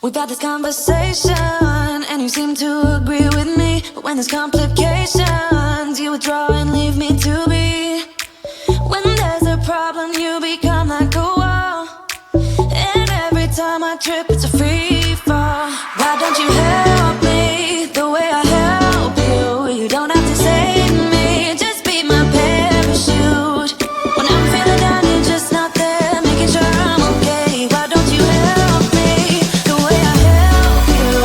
We've had this conversation and you seem to agree with me, but when there's complications, you withdraw and leave me to be. When there's a problem, you become like a wall, and every time I trip, it's a free fall. Why don't you help me the way I help you? You don't have to save me, just be my parachute. When I'm feeling down, you're just not there, making sure I'm okay. Why don't you help me the way I help you?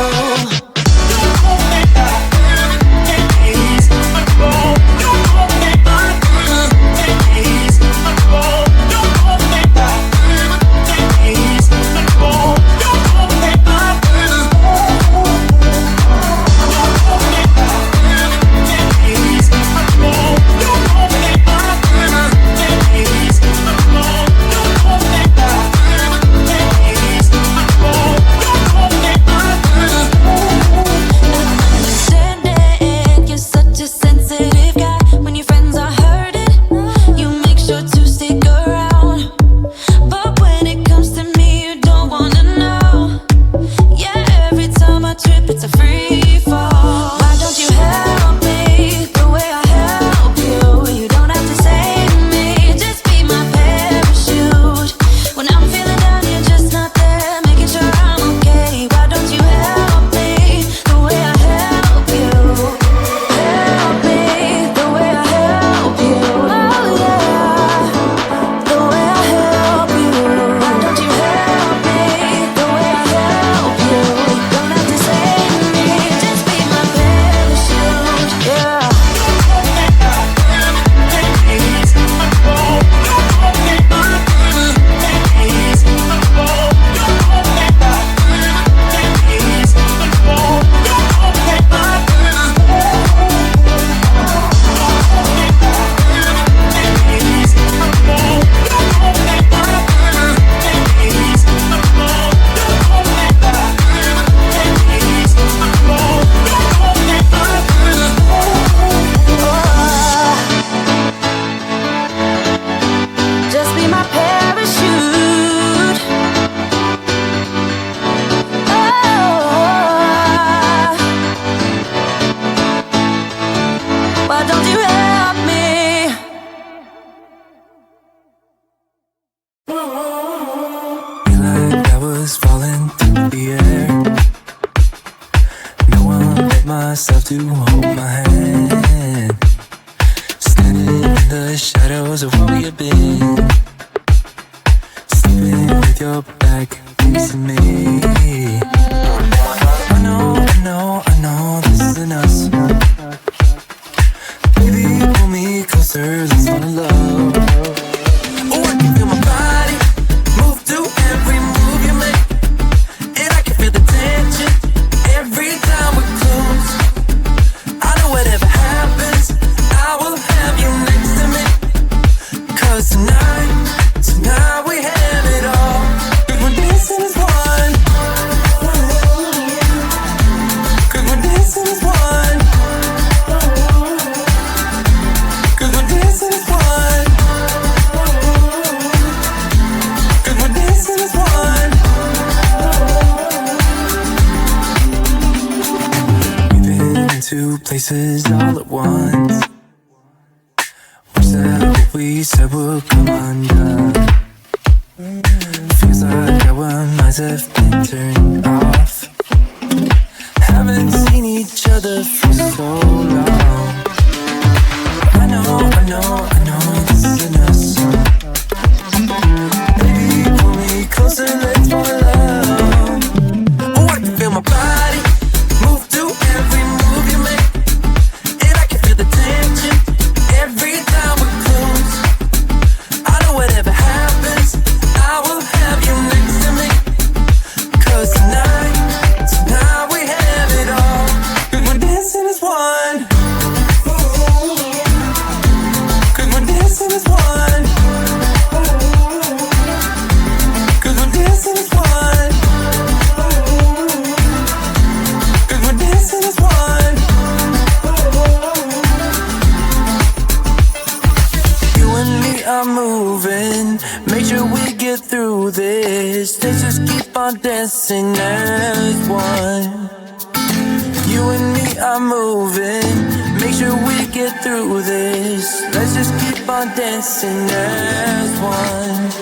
Myself to hold my hand, standing in the shadows of what we have been, sleeping with your back facing me. I know this isn't us. Baby, pull me closer, let's fall in love. Oh, I can feel my body move to every move you make, and I can feel the tension every time we close. I know whatever happens, I will have you next to me. 'Cause tonight we have it all. 'Cause we're dancing as one. 'Cause we're dancing as one. 'Cause we're dancing as one. 'Cause we're dancing as one. Two places all at once. Wish that what we said would come undone. Feels like our minds have been turned off. Haven't seen each other for so long. I know this isn't us. Baby, pull me closer, let's fall in love. Oh, I can feel my body move to every move you make, and I can feel the tension every time we close. I know whatever happens, I will have you next to me. 'Cause tonight we have it all. 'Cause we're dancing as one. on dancing as one. You and me are moving, make sure we get through this. Let's just keep on dancing as one.